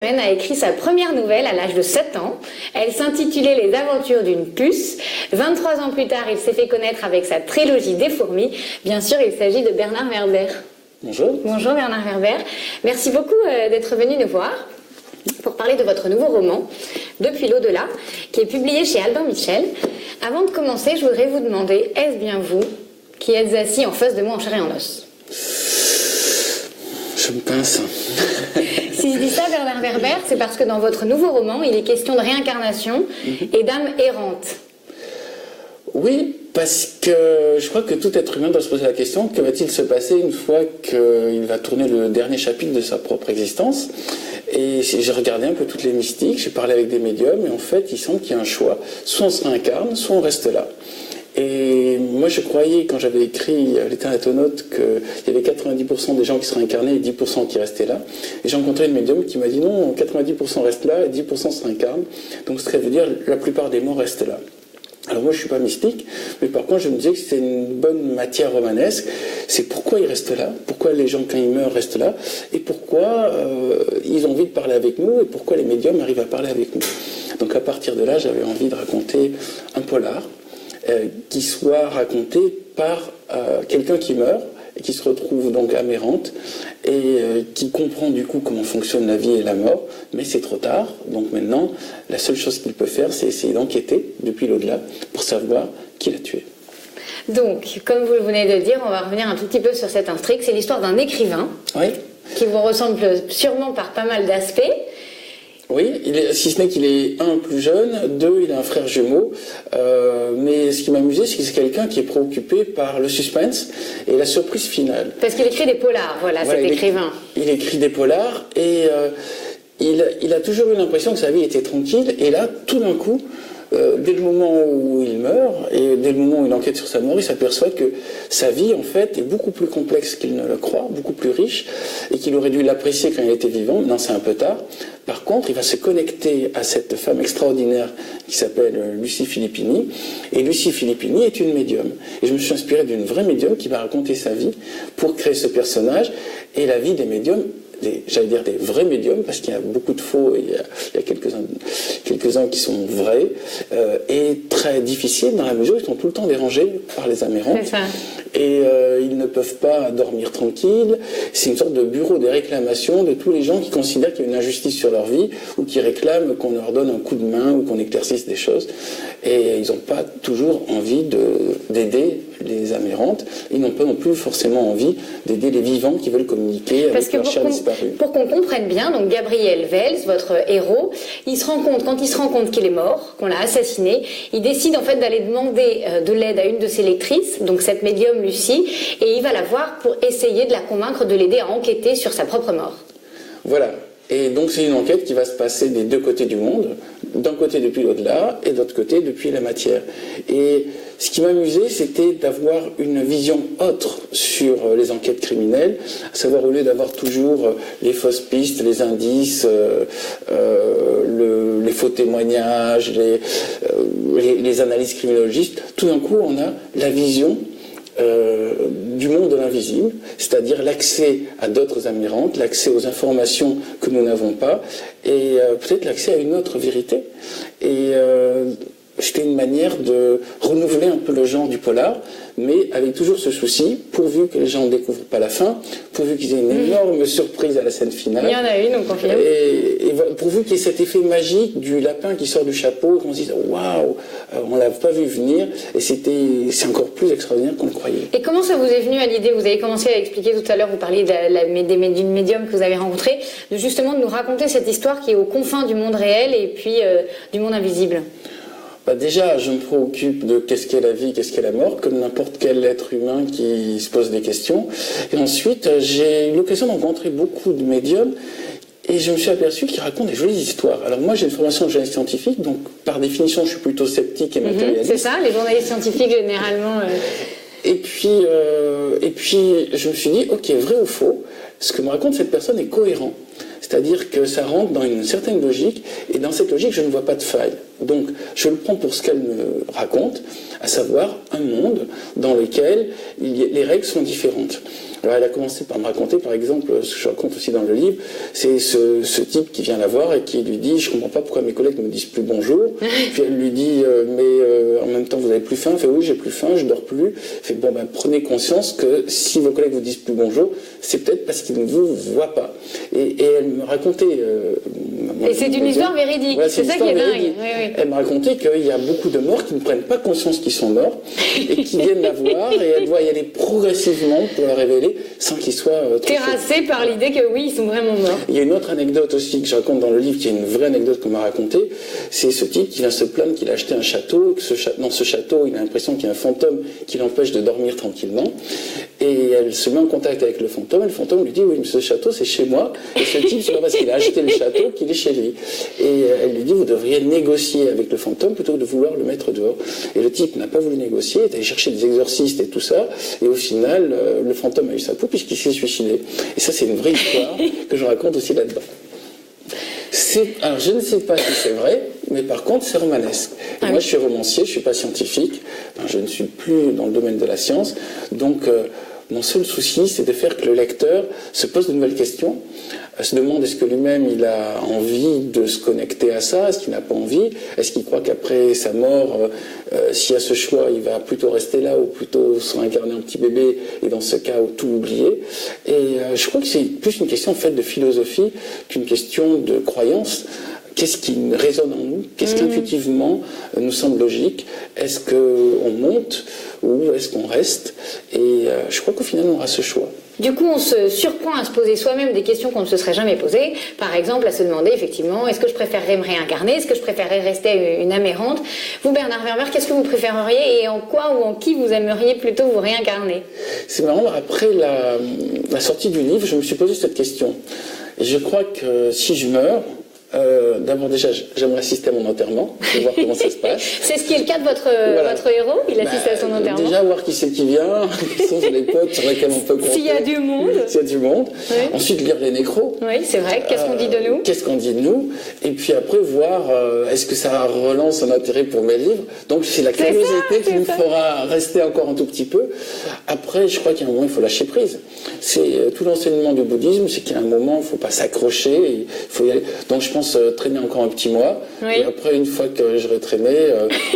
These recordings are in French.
A écrit sa première nouvelle à l'âge de 7 ans. Elle s'intitulait Les aventures d'une puce. 23 ans plus tard, il s'est fait connaître avec sa trilogie des fourmis. Bien sûr, il s'agit de Bernard Werber. Bonjour. Bonjour Bernard Werber. Merci beaucoup d'être venu nous voir pour parler de votre nouveau roman, Depuis l'au-delà, qui est publié chez Albin Michel. Avant de commencer, je voudrais vous demander, est-ce bien vous qui êtes assis en face de moi en chair et en os? Je me pince. Si je dis ça, Bernard Werber, c'est parce que dans votre nouveau roman, il est question de réincarnation et d'âme errante. Oui, parce que je crois que tout être humain doit se poser la question, que va-t-il se passer une fois qu'il va tourner le dernier chapitre de sa propre existence? Et j'ai regardé un peu toutes les mystiques, j'ai parlé avec des médiums, et en fait, il semble qu'il y a un choix. Soit on se réincarne, soit on reste là. Et moi, je croyais, quand j'avais écrit L'Éternatonaute, qu'il y avait 90% des gens qui seraient incarnés et 10% qui restaient là. Et j'ai rencontré une médium qui m'a dit non, 90% restent là et 10% se réincarnent. Donc, ce qui veut dire la plupart des morts restent là. Alors moi, je ne suis pas mystique, mais par contre, je me disais que c'était une bonne matière romanesque. C'est pourquoi ils restent là, pourquoi les gens, quand ils meurent, restent là, et pourquoi ils ont envie de parler avec nous, et pourquoi les médiums arrivent à parler avec nous. Donc à partir de là, j'avais envie de raconter un polar qui soit raconté par quelqu'un qui meurt, et qui se retrouve donc âme errante, et qui comprend du coup comment fonctionne la vie et la mort, mais c'est trop tard. Donc maintenant, la seule chose qu'il peut faire, c'est essayer d'enquêter depuis l'au-delà pour savoir qui l'a tué. Donc, comme vous venez de le dire, on va revenir un tout petit peu sur cette intrigue. C'est l'histoire d'un écrivain qui vous ressemble sûrement par pas mal d'aspects. Oui, si ce n'est qu'il est un plus jeune, deux, il a un frère jumeau, mais ce qui m'amusait, c'est que c'est quelqu'un qui est préoccupé par le suspense et la surprise finale. Parce qu'il écrit des polars, voilà cet écrivain. Il écrit des polars et il a toujours eu l'impression que sa vie était tranquille, et là, tout d'un coup, dès le moment où il meurt et dès le moment où il enquête sur sa mort, il s'aperçoit que sa vie, en fait, est beaucoup plus complexe qu'il ne le croit, beaucoup plus riche, et qu'il aurait dû l'apprécier quand il était vivant. Maintenant, c'est un peu tard. Par contre, il va se connecter à cette femme extraordinaire qui s'appelle Lucie Filippini, et Lucie Filippini est une médium. Et je me suis inspiré d'une vraie médium qui va raconter sa vie pour créer ce personnage, et la vie des médiums, j'allais dire des vrais médiums, parce qu'il y a beaucoup de faux, et il y a quelques-uns qui sont vrais, et très difficiles dans la mesure où ils sont tout le temps dérangés par les âmes errantes. C'est ça. Et ils ne peuvent pas dormir tranquilles. C'est une sorte de bureau des réclamations de tous les gens qui considèrent qu'il y a une injustice sur leur vie, ou qui réclament qu'on leur donne un coup de main ou qu'on éclaircisse des choses. Et ils n'ont pas toujours envie d'aider les âmes errantes. Ils n'ont pas non plus forcément envie d'aider les vivants qui veulent communiquer avec leur chère disparue. Pour qu'on comprenne bien, donc Gabriel Vels, votre héros, quand il se rend compte qu'il est mort, qu'on l'a assassiné, il décide en fait d'aller demander de l'aide à une de ses lectrices, donc cette médium Lucie, et il va la voir pour essayer de la convaincre de l'aider à enquêter sur sa propre mort. Voilà. Et donc c'est une enquête qui va se passer des deux côtés du monde, d'un côté depuis l'au-delà et de l'autre côté depuis la matière. Et ce qui m'amusait, c'était d'avoir une vision autre sur les enquêtes criminelles, à savoir au lieu d'avoir toujours les fausses pistes, les indices, les faux témoignages, les analyses criminologistes, tout d'un coup on a la vision du monde de l'invisible, c'est-à-dire l'accès à d'autres âmes errantes, l'accès aux informations que nous n'avons pas, et peut-être l'accès à une autre vérité. Et c'était une manière de renouveler un peu le genre du polar, mais avec toujours ce souci, pourvu que les gens ne découvrent pas la fin, pourvu qu'ils aient une énorme surprise à la scène finale. Il y en a une, on confirme. Et pourvu qu'il y ait cet effet magique du lapin qui sort du chapeau, qu'on se dise « Waouh, on ne l'a pas vu venir », et c'est encore plus extraordinaire qu'on le croyait. Et comment ça vous est venu à l'idée? Vous avez commencé à expliquer tout à l'heure, vous parliez d'une médium que vous avez rencontrée, de justement de nous raconter cette histoire qui est aux confins du monde réel et puis du monde invisible. Déjà, je me préoccupe de qu'est-ce qu'est la vie, qu'est-ce qu'est la mort, comme n'importe quel être humain qui se pose des questions. Et ensuite, j'ai eu l'occasion de rencontrer beaucoup de médiums, et je me suis aperçu qu'ils racontent des jolies histoires. Alors moi, j'ai une formation de journaliste scientifique, donc par définition, je suis plutôt sceptique et matérialiste. C'est ça, les journalistes scientifiques, généralement... Et puis, je me suis dit, ok, vrai ou faux, ce que me raconte cette personne est cohérent. C'est-à-dire que ça rentre dans une certaine logique, et dans cette logique, je ne vois pas de faille. Donc, je le prends pour ce qu'elle me raconte, à savoir un monde dans lequel les règles sont différentes. Alors elle a commencé par me raconter, par exemple, ce que je raconte aussi dans le livre, c'est ce type qui vient la voir et qui lui dit « Je comprends pas pourquoi mes collègues ne me disent plus bonjour ». Puis elle lui dit « Mais en même temps, vous avez plus faim ?» Elle fait « Oui, j'ai plus faim, je dors plus ». Elle fait « Bon, ben prenez conscience que si vos collègues vous disent plus bonjour, c'est peut-être parce qu'ils ne vous voient pas. » Et elle me racontait... et c'est une histoire véridique, ouais, c'est ça qui est dingue. Oui, oui. Elle me racontait qu'il y a beaucoup de morts qui ne prennent pas conscience qu'ils sont morts et qui viennent la voir et elle doit y aller progressivement pour la révéler sans qu'ils soient terrassés par l'idée que oui, ils sont vraiment morts. Il y a une autre anecdote aussi que je raconte dans le livre, qui est une vraie anecdote qu'on m'a racontée. C'est ce type qui vient se plaindre qu'il a acheté un château, que dans ce château, il a l'impression qu'il y a un fantôme qui l'empêche de dormir tranquillement. Et elle se met en contact avec le fantôme, et le fantôme lui dit « Oui, mais ce château, c'est chez moi. » Et ce type, c'est pas parce qu'il a acheté le château qu'il est chez lui. Et elle lui dit « Vous devriez négocier avec le fantôme plutôt que de vouloir le mettre dehors. » Et le type n'a pas voulu négocier, est allé chercher des exorcistes et tout ça, et au final, le fantôme a eu sa peau puisqu'il s'est suicidé. Et ça, c'est une vraie histoire que je raconte aussi là-dedans. Alors, je ne sais pas si c'est vrai, mais par contre, c'est romanesque. Moi, je suis romancier, je ne suis pas scientifique, je ne suis plus dans le domaine de la science, donc mon seul souci, c'est de faire que le lecteur se pose de nouvelles questions, se demande est-ce que lui-même il a envie de se connecter à ça, est-ce qu'il n'a pas envie, est-ce qu'il croit qu'après sa mort, s'il y a ce choix, il va plutôt rester là ou plutôt se réincarner en petit bébé et dans ce cas tout oublier. Et je crois que c'est plus une question faite de philosophie qu'une question de croyance. Qu'est-ce qui résonne en nous? Qu'est-ce qu'intuitivement nous semble logique? Est-ce qu'on monte ou est-ce qu'on reste? Et je crois qu'au final, on aura ce choix. Du coup, on se surprend à se poser soi-même des questions qu'on ne se serait jamais posées. Par exemple, à se demander effectivement, est-ce que je préférerais me réincarner? Est-ce que je préférerais rester une âme errante? Vous, Bernard Werber, qu'est-ce que vous préféreriez et en quoi ou en qui vous aimeriez plutôt vous réincarner? C'est marrant, après la sortie du livre, je me suis posé cette question. Et je crois que si je meurs, d'abord déjà j'aimerais assister à mon enterrement pour voir comment ça se passe. C'est ce qui est le cas de votre héros, il assiste à son enterrement. Déjà voir qui c'est qui vient, qui sont les potes sur lesquels on peut compter. S'il y a du monde. S'il y a du monde. Oui. Ensuite lire les nécros. Oui, c'est vrai. Qu'est-ce qu'on dit de nous? Qu'est-ce qu'on dit de nous? Et puis après voir est-ce que ça relance un intérêt pour mes livres. Donc c'est la curiosité qui nous fera rester encore un tout petit peu. Après je crois qu'il y a un moment il faut lâcher prise. C'est tout l'enseignement du bouddhisme, c'est qu'il y a un moment il ne faut pas s'accrocher, il faut y aller. Donc je pense traîner encore un petit mois, et après une fois que j'aurai traîné,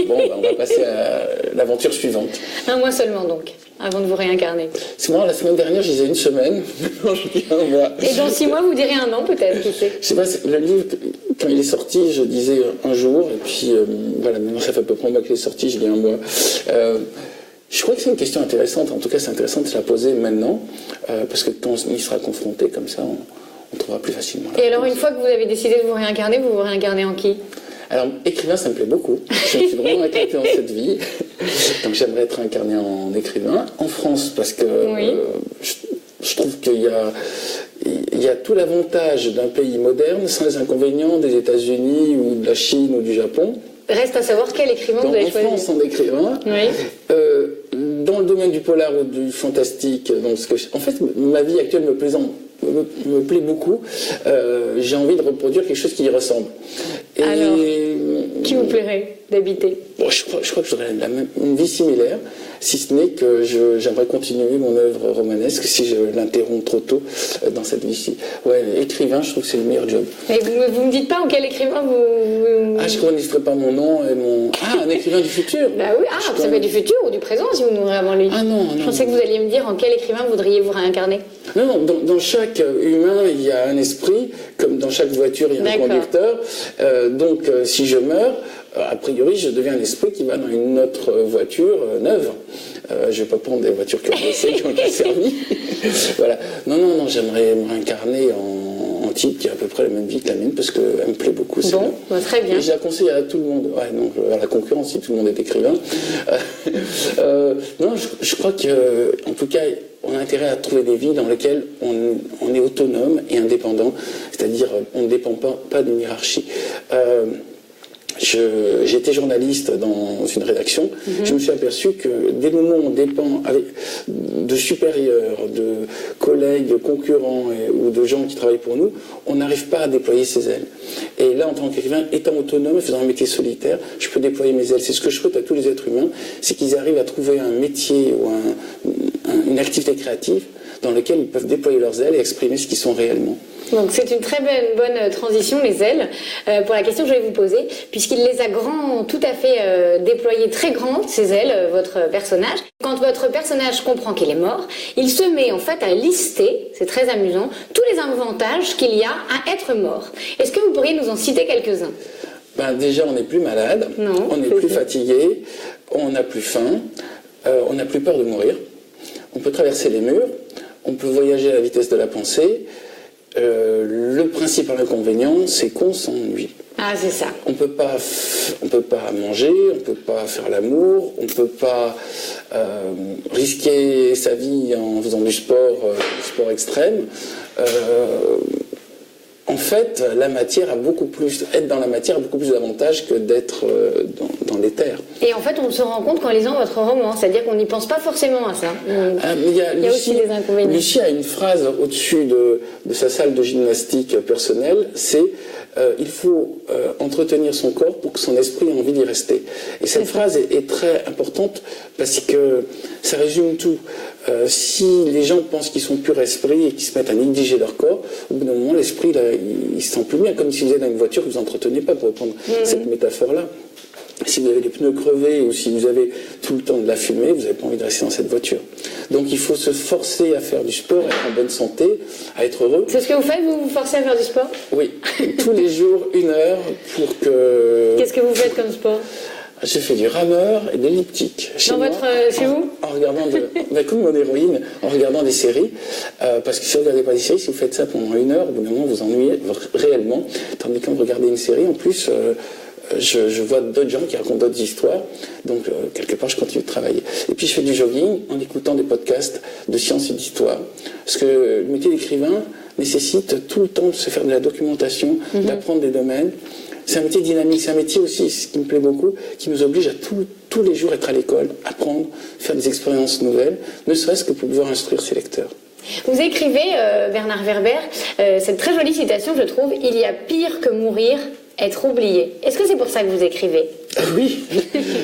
on va passer à l'aventure suivante. Un mois seulement donc, avant de vous réincarner. C'est marrant, la semaine dernière je disais une semaine, maintenant je dis un mois. Et dans 6 mois vous direz un an peut-être, qui sait? Je sais pas, le livre, quand il est sorti, je disais un jour, et puis voilà, maintenant ça fait à peu près un mois qu'il est sorti, je dis un mois. Je crois que c'est une question intéressante, en tout cas c'est intéressant de se la poser maintenant, parce que quand on y sera confronté comme ça, on trouvera plus facilement. Et alors, une fois que vous avez décidé de vous réincarner en qui? Alors, écrivain, ça me plaît beaucoup. Je me suis vraiment éclaté dans cette vie. Donc, j'aimerais être incarné en écrivain. En France, parce que je trouve qu'il y a tout l'avantage d'un pays moderne sans les inconvénients des États-Unis ou de la Chine ou du Japon. Reste à savoir quel écrivain vous avez choisi. En France, en écrivain. Dans le domaine du polar ou du fantastique, donc en fait, ma vie actuelle me plaît beaucoup. J'ai envie de reproduire quelque chose qui y ressemble. Et alors, qui vous plairait d'habiter? Je crois que j'aurais une vie similaire, si ce n'est que j'aimerais continuer mon œuvre romanesque si je l'interromps trop tôt dans cette vie-ci. Ouais, écrivain, je trouve que c'est le meilleur job. Et vous me dites pas en quel écrivain vous... Ah, je ne connaîtrais pas mon nom et mon... Ah, un écrivain du futur. Bah oui, ça peut être du futur ou du présent si vous mourrez avant lui. Ah non. Je pensais que vous alliez me dire en quel écrivain voudriez-vous réincarner. Non, dans chaque humain, il y a un esprit, comme dans chaque voiture, il y a un conducteur. Donc, si je meurs, a priori, je deviens un esprit qui va dans une autre voiture neuve. Je ne vais pas prendre des voitures qui ont bossé, qui ont été servies. Voilà. Non, j'aimerais me réincarner en type qui a à peu près la même vie que la mienne, parce qu'elle me plaît beaucoup. Bon, très bien. Et je la conseille à tout le monde. Ouais, donc, à la concurrence, si tout le monde est écrivain. Non, je crois qu'en tout cas, on a intérêt à trouver des vies dans lesquelles on est autonome et indépendant, c'est-à-dire on ne dépend pas d'une hiérarchie. J'étais journaliste dans une rédaction, je me suis aperçu que dès le moment où on dépend de supérieurs, de collègues, concurrents ou de gens qui travaillent pour nous, on n'arrive pas à déployer ses ailes. Et là, en tant qu'écrivain, étant autonome et faisant un métier solitaire, je peux déployer mes ailes. C'est ce que je souhaite à tous les êtres humains, c'est qu'ils arrivent à trouver un métier ou une activité créative dans lequel ils peuvent déployer leurs ailes et exprimer ce qu'ils sont réellement. Donc c'est une très bonne transition, les ailes, pour la question que je vais vous poser, puisqu'il les a tout à fait déployées, très grandes, ces ailes, votre personnage. Quand votre personnage comprend qu'il est mort, il se met en fait à lister, c'est très amusant, tous les avantages qu'il y a à être mort. Est-ce que vous pourriez nous en citer quelques-uns ? Déjà, on n'est plus malade, on n'est plus fatigué, on n'a plus faim, on n'a plus peur de mourir, on peut traverser les murs, on peut voyager à la vitesse de la pensée. Le principal inconvénient, c'est qu'on s'ennuie. Ah, c'est ça. On peut pas manger, on peut pas faire l'amour, on peut pas risquer sa vie en faisant du sport extrême. En fait, être dans la matière a beaucoup plus d'avantages que d'être dans l'éther. Et en fait, on se rend compte qu'en lisant votre roman, c'est-à-dire qu'on n'y pense pas forcément à ça. Il y a aussi des inconvénients. Lucie a une phrase au-dessus de sa salle de gymnastique personnelle, c'est il faut entretenir son corps pour que son esprit ait envie d'y rester. Et cette phrase est très importante parce que ça résume tout. Si les gens pensent qu'ils sont pur esprit et qu'ils se mettent à négliger leur corps, au bout d'un moment, l'esprit, il se sent plus bien. Comme si vous êtes dans une voiture que vous n'entretenez pas, pour reprendre cette métaphore-là. Si vous avez les pneus crevés ou si vous avez tout le temps de la fumée, vous n'avez pas envie de rester dans cette voiture. Donc il faut se forcer à faire du sport, à être en bonne santé, à être heureux. C'est ce que vous faites, vous vous forcez à faire du sport ? Oui, tous les jours, 1 heure pour que... Qu'est-ce que vous faites comme sport ? Je fais du rameur et de l'elliptique. Chez vous ? En regardant comme mon héroïne, en regardant des séries. Parce que si vous ne regardez pas des séries, si vous faites ça pendant 1 heure, au bout d'un moment, vous ennuyez réellement. Tandis que quand vous regardez une série, en plus... Je vois d'autres gens qui racontent d'autres histoires, donc quelque part je continue de travailler. Et puis je fais du jogging en écoutant des podcasts de sciences et d'histoire, parce que le métier d'écrivain nécessite tout le temps de se faire de la documentation, d'apprendre des domaines. C'est un métier dynamique, c'est un métier aussi, ce qui me plaît beaucoup, qui nous oblige à tous les jours être à l'école, apprendre, faire des expériences nouvelles, ne serait-ce que pour pouvoir instruire ses lecteurs. Vous écrivez, Bernard Werber, cette très jolie citation, je trouve, « Il y a pire que mourir ». Être oublié. Est-ce que c'est pour ça que vous écrivez ? Oui.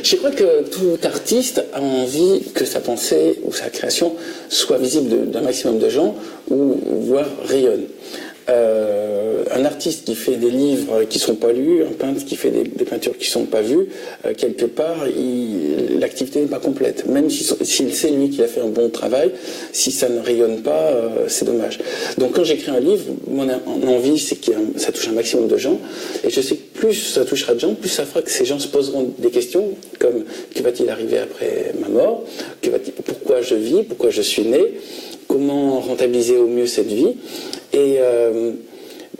Je crois que tout artiste a envie que sa pensée ou sa création soit visible d'un maximum de gens ou voire rayonne. Un artiste qui fait des livres qui ne sont pas lus, un peintre qui fait des peintures qui ne sont pas vues, quelque part, l'activité n'est pas complète. Même s'il sait, lui, qu'il a fait un bon travail, si ça ne rayonne pas, c'est dommage. Donc quand j'écris un livre, mon envie, c'est que ça touche un maximum de gens. Et je sais que plus ça touchera de gens, plus ça fera que ces gens se poseront des questions, comme que va-t-il arriver après ma mort ? Pourquoi je vis ? Pourquoi je suis né ? Comment rentabiliser au mieux cette vie ? Et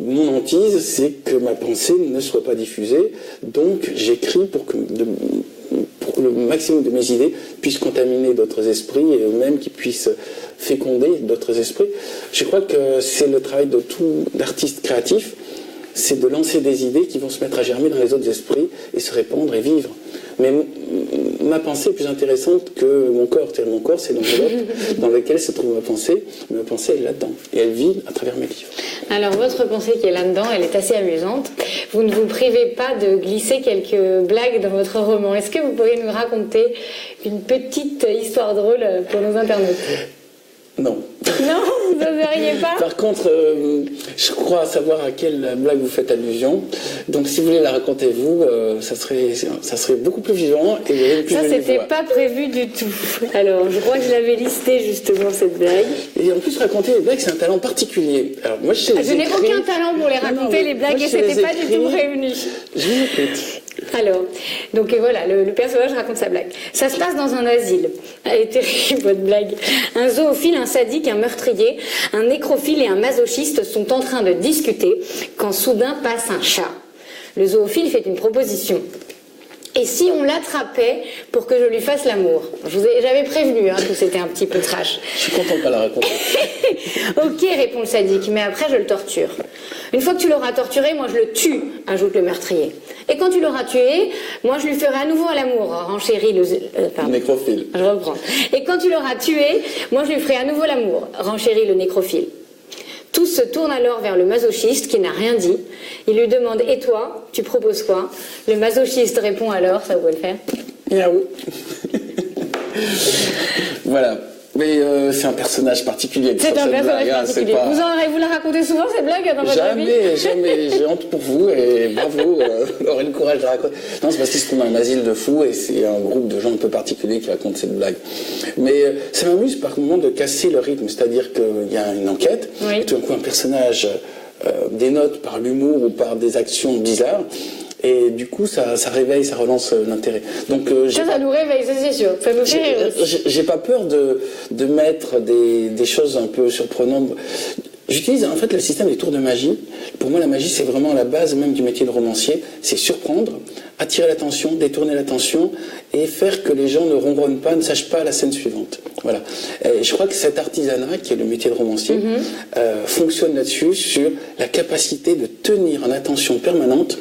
mon hantise, c'est que ma pensée ne soit pas diffusée. Donc j'écris pour que le maximum de mes idées puissent contaminer d'autres esprits et eux-mêmes qui puissent féconder d'autres esprits. Je crois que c'est le travail de tout artiste créatif, c'est de lancer des idées qui vont se mettre à germer dans les autres esprits et se répandre et vivre. Mais ma pensée est plus intéressante que mon corps. Mon corps, c'est l'enveloppe dans laquelle se trouve ma pensée. Mais ma pensée, elle est là-dedans. Et elle vit à travers mes livres. Alors, votre pensée qui est là-dedans, elle est assez amusante. Vous ne vous privez pas de glisser quelques blagues dans votre roman. Est-ce que vous pourriez nous raconter une petite histoire drôle pour nos internautes ? Non. Non, vous n'oseriez pas ? Par contre, je crois savoir à quelle blague vous faites allusion. Donc, si vous voulez la raconter vous, ça serait beaucoup plus vivant et plus. Ça, c'était pas prévu du tout. Alors, je crois que je l'avais listé justement cette blague. Et en plus, raconter les blagues, c'est un talent particulier. Alors, moi, je n'ai aucun talent pour les raconter les blagues et c'était pas du tout prévenu. Je vous écoute. Alors, donc voilà, le personnage raconte sa blague. Ça se passe dans un asile. Elle est terrible, votre blague. Un zoophile, un sadique, un meurtrier, un nécrophile et un masochiste sont en train de discuter quand soudain passe un chat. Le zoophile fait une proposition. Et si on l'attrapait pour que je lui fasse l'amour ? J'avais prévenu que c'était un petit peu trash. Je suis content de pas la raconter. Ok, répond le sadique, mais après je le torture. Une fois que tu l'auras torturé, moi je le tue, ajoute le meurtrier. Et quand tu l'auras tué, moi je lui ferai à nouveau l'amour, renchérit le... nécrophile. Je reprends. Et quand tu l'auras tué, moi je lui ferai à nouveau l'amour, renchérit le nécrophile. Tous se tournent alors vers le masochiste qui n'a rien dit. Il lui demande « Et toi, tu proposes quoi ?» Le masochiste répond alors, ça vous pouvez le faire ? Miaou. Voilà. Mais c'est un personnage particulier. C'est un personnage particulier. Pas... Vous la racontez souvent, cette blague, dans votre vie? Jamais. J'ai honte pour vous et bravo d'avoir eu le courage de la raconter. Non, c'est parce qu'ils se trouvent dans un asile de fous et c'est un groupe de gens un peu particuliers qui racontent cette blague. Mais ça m'amuse par moment de casser le rythme, c'est-à-dire qu'il y a une enquête, et tout d'un coup un personnage dénote par l'humour ou par des actions bizarres. Et du coup, ça réveille, ça relance l'intérêt. Donc, ça nous réveille, ça c'est sûr. Ça nous fait rire aussi. J'ai pas peur de mettre des choses un peu surprenantes. J'utilise en fait le système des tours de magie. Pour moi, la magie, c'est vraiment la base même du métier de romancier. C'est surprendre, attirer l'attention, détourner l'attention et faire que les gens ne ronronnent pas, ne sachent pas la scène suivante. Voilà. Et je crois que cet artisanat, qui est le métier de romancier, fonctionne là-dessus, sur la capacité de tenir en attention permanente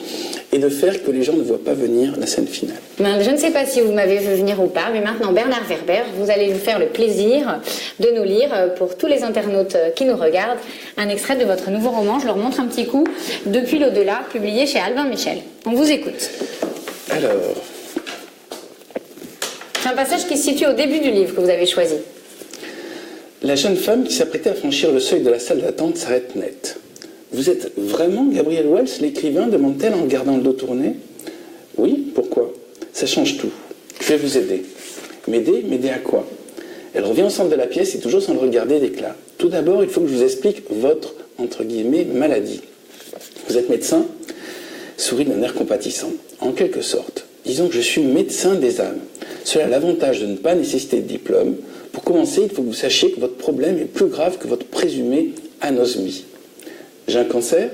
et de faire que les gens ne voient pas venir la scène finale. Je ne sais pas si vous m'avez vu venir ou pas, mais maintenant, Bernard Werber, vous allez nous faire le plaisir de nous lire, pour tous les internautes qui nous regardent, un extrait de votre nouveau roman. Je leur montre un petit coup, Depuis l'au-delà, publié chez Albin Michel. On vous écoute. Alors... C'est un passage qui se situe au début du livre que vous avez choisi. La jeune femme qui s'apprêtait à franchir le seuil de la salle d'attente s'arrête net. « Vous êtes vraiment Gabriel Wells, l'écrivain ?» demande-t-elle en regardant le dos tourné. « Oui, pourquoi ? Ça change tout. Je vais vous aider. » « M'aider ? M'aider à quoi ?» Elle revient au centre de la pièce et toujours sans le regarder d'éclat. « Tout d'abord, il faut que je vous explique votre, entre guillemets, maladie. Vous êtes médecin ?» Sourit d'un air compatissant. « En quelque sorte. Disons que je suis médecin des âmes. Cela a l'avantage de ne pas nécessiter de diplôme. Pour commencer, il faut que vous sachiez que votre problème est plus grave que votre présumée anosmie. J'ai un cancer ?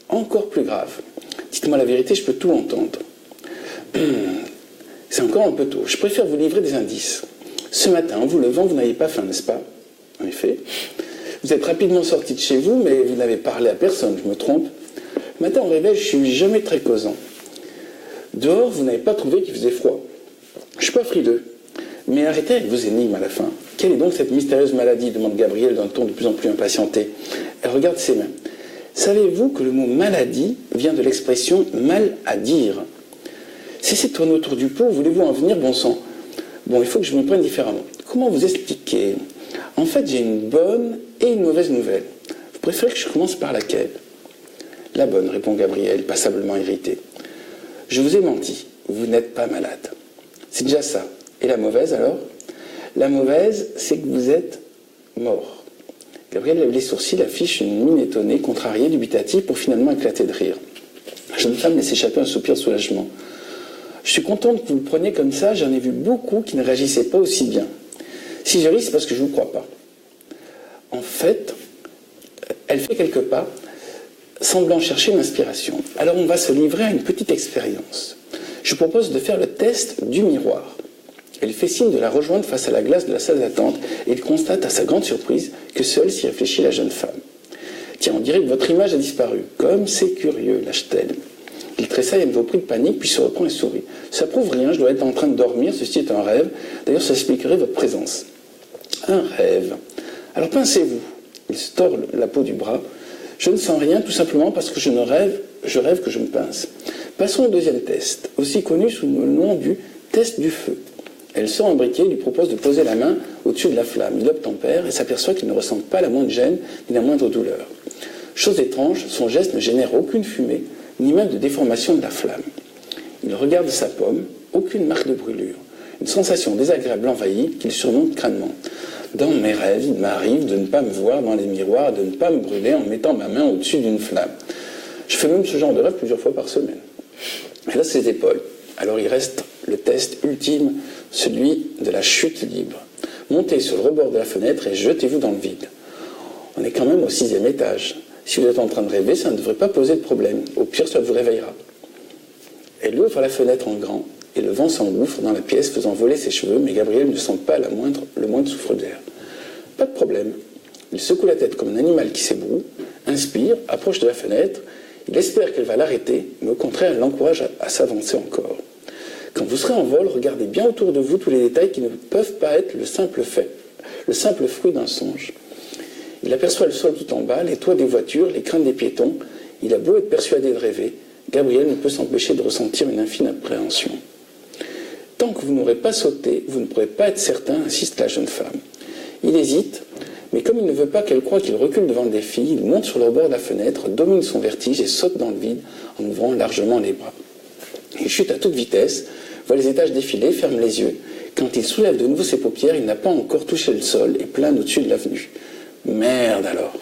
Encore plus grave. Dites-moi la vérité, je peux tout entendre. C'est encore un peu tôt. Je préfère vous livrer des indices. Ce matin, en vous levant, vous n'avez pas faim, n'est-ce pas ? En effet. Vous êtes rapidement sorti de chez vous, mais vous n'avez parlé à personne, je me trompe. Le matin, au réveil, je suis jamais très causant. Dehors, vous n'avez pas trouvé qu'il faisait froid. Je suis pas frileux. Mais arrêtez avec vos énigmes à la fin. Quelle est donc cette mystérieuse maladie ? Demande Gabriel d'un ton de plus en plus impatienté. Elle regarde ses mains. Savez-vous que le mot maladie vient de l'expression mal à dire ? Cessez de tourner autour du pot, voulez-vous en venir, bon sang ? Bon, il faut que je me prenne différemment. Comment vous expliquer ? En fait, j'ai une bonne et une mauvaise nouvelle. Vous préférez que je commence par laquelle ? La bonne, répond Gabriel, passablement irrité. Je vous ai menti, vous n'êtes pas malade. C'est déjà ça. Et la mauvaise alors ? La mauvaise, c'est que vous êtes mort. Gabriel lève les sourcils, affiche une mine étonnée, contrariée, dubitative, pour finalement éclater de rire. La jeune femme laisse échapper un soupir de soulagement. Je suis contente que vous le preniez comme ça, j'en ai vu beaucoup qui ne réagissaient pas aussi bien. Si je ris, c'est parce que je ne vous crois pas. En fait, elle fait quelques pas, semblant chercher une inspiration. Alors on va se livrer à une petite expérience. Je propose de faire le test du miroir. Elle fait signe de la rejoindre face à la glace de la salle d'attente et il constate à sa grande surprise que seule s'y réfléchit la jeune femme. « Tiens, on dirait que votre image a disparu. Comme c'est curieux, lâche-t-elle. » Il tressaille à nouveau pris de panique, puis se reprend et sourit. « Ça prouve rien, je dois être en train de dormir, ceci est un rêve. D'ailleurs, ça expliquerait votre présence. » « Un rêve. Alors pincez-vous. » Il se tord la peau du bras. « Je ne sens rien, tout simplement parce que je rêve que je me pince. » Passons au deuxième test, aussi connu sous le nom du test du feu. Elle sort un briquet et lui propose de poser la main au-dessus de la flamme. Il obtempère et s'aperçoit qu'il ne ressent pas la moindre gêne ni la moindre douleur. Chose étrange, son geste ne génère aucune fumée, ni même de déformation de la flamme. Il regarde sa pomme, aucune marque de brûlure. Une sensation désagréable l'envahit qu'il surmonte crânement. Dans mes rêves, il m'arrive de ne pas me voir dans les miroirs, de ne pas me brûler en mettant ma main au-dessus d'une flamme. Je fais même ce genre de rêve plusieurs fois par semaine. Elle a ses épaules. Alors il reste le test ultime, celui de la chute libre. Montez sur le rebord de la fenêtre et jetez-vous dans le vide. On est quand même au 6e étage. Si vous êtes en train de rêver, ça ne devrait pas poser de problème. Au pire, ça vous réveillera. Elle ouvre la fenêtre en grand et le vent s'engouffre dans la pièce faisant voler ses cheveux, mais Gabriel ne sent pas le moindre souffle d'air. Pas de problème. Il secoue la tête comme un animal qui s'ébroue, inspire, approche de la fenêtre. Il espère qu'elle va l'arrêter, mais au contraire, elle l'encourage à s'avancer encore. Quand vous serez en vol, regardez bien autour de vous tous les détails qui ne peuvent pas être le simple fruit d'un songe. Il aperçoit le sol tout en bas, les toits des voitures, les crânes des piétons. Il a beau être persuadé de rêver, Gabriel ne peut s'empêcher de ressentir une infime appréhension. Tant que vous n'aurez pas sauté, vous ne pourrez pas être certain, insiste la jeune femme. Il hésite, mais comme il ne veut pas qu'elle croie qu'il recule devant le défi, il monte sur le bord de la fenêtre, domine son vertige et saute dans le vide en ouvrant largement les bras. Il chute à toute vitesse, voit les étages défiler, ferme les yeux. Quand il soulève de nouveau ses paupières, il n'a pas encore touché le sol et plane au-dessus de l'avenue. Merde alors.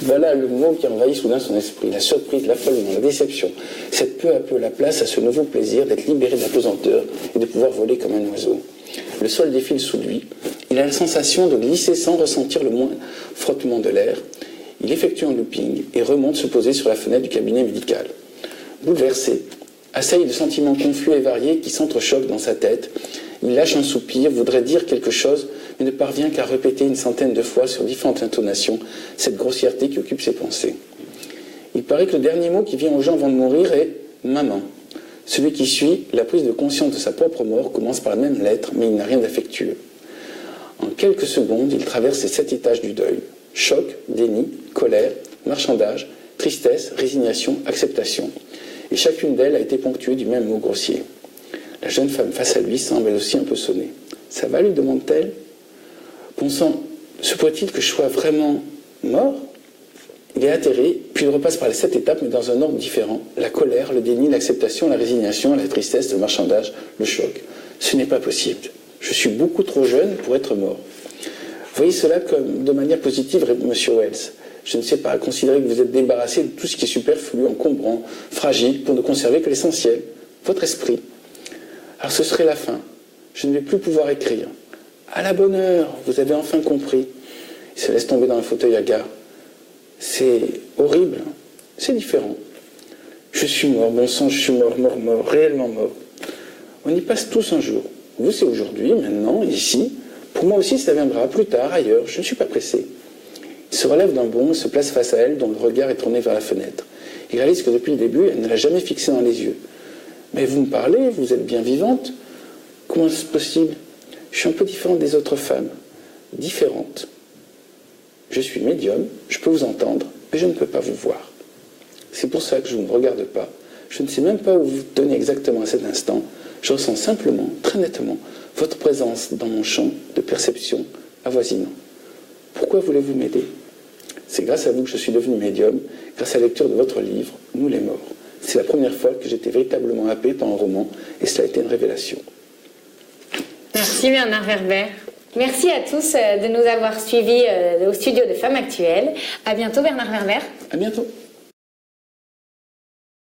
Voilà le mot qui envahit soudain son esprit, la surprise, l'affolement, la déception. Cède peu à peu la place à ce nouveau plaisir d'être libéré de la pesanteur et de pouvoir voler comme un oiseau. Le sol défile sous lui. Il a la sensation de glisser sans ressentir le moindre frottement de l'air. Il effectue un looping et remonte se poser sur la fenêtre du cabinet médical. Bouleversé, assailli de sentiments confus et variés qui s'entrechoquent dans sa tête, il lâche un soupir, voudrait dire quelque chose, mais ne parvient qu'à répéter une centaine de fois sur différentes intonations cette grossièreté qui occupe ses pensées. Il paraît que le dernier mot qui vient aux gens avant de mourir est « maman ». Celui qui suit, la prise de conscience de sa propre mort, commence par la même lettre, mais il n'a rien d'affectueux. En quelques secondes, il traverse les 7 étages du deuil. Choc, déni, colère, marchandage, tristesse, résignation, acceptation. Et chacune d'elles a été ponctuée du même mot grossier. La jeune femme face à lui semble elle aussi un peu sonnée. « Ça va ?» lui demande-t-elle. Pensant, se pourrait-il que je sois vraiment mort ? Il est atterré, puis il repasse par les 7 étapes, mais dans un ordre différent. La colère, le déni, l'acceptation, la résignation, la tristesse, le marchandage, le choc. Ce n'est pas possible. Je suis beaucoup trop jeune pour être mort. Voyez cela comme de manière positive, monsieur Wells. Je ne sais pas, considérez que vous êtes débarrassé de tout ce qui est superflu, encombrant, fragile, pour ne conserver que l'essentiel, votre esprit. Alors ce serait la fin. Je ne vais plus pouvoir écrire. À la bonne heure, vous avez enfin compris. Il se laisse tomber dans un fauteuil hagard. C'est horrible, c'est différent. Je suis mort, bon sang, je suis mort, réellement mort. On y passe tous un jour. Vous, c'est aujourd'hui, maintenant, ici. Pour moi aussi, ça viendra plus tard, ailleurs. Je ne suis pas pressé. Il se relève d'un bond et se place face à elle, dont le regard est tourné vers la fenêtre. Il réalise que depuis le début, elle ne l'a jamais fixé dans les yeux. Mais vous me parlez, vous êtes bien vivante. Comment est-ce possible ? Je suis un peu différente des autres femmes. Différente. Je suis médium, je peux vous entendre, mais je ne peux pas vous voir. C'est pour ça que je ne vous regarde pas. Je ne sais même pas où vous tenez exactement à cet instant. Je ressens simplement, très nettement, votre présence dans mon champ de perception avoisinant. Pourquoi voulez-vous m'aider ? C'est grâce à vous que je suis devenu médium, grâce à la lecture de votre livre, Nous les morts. C'est la première fois que j'étais véritablement happé par un roman, et cela a été une révélation. Merci Bernard Werber. Merci à tous de nous avoir suivis au studio de Femmes Actuelles. À bientôt Bernard Werber. À bientôt.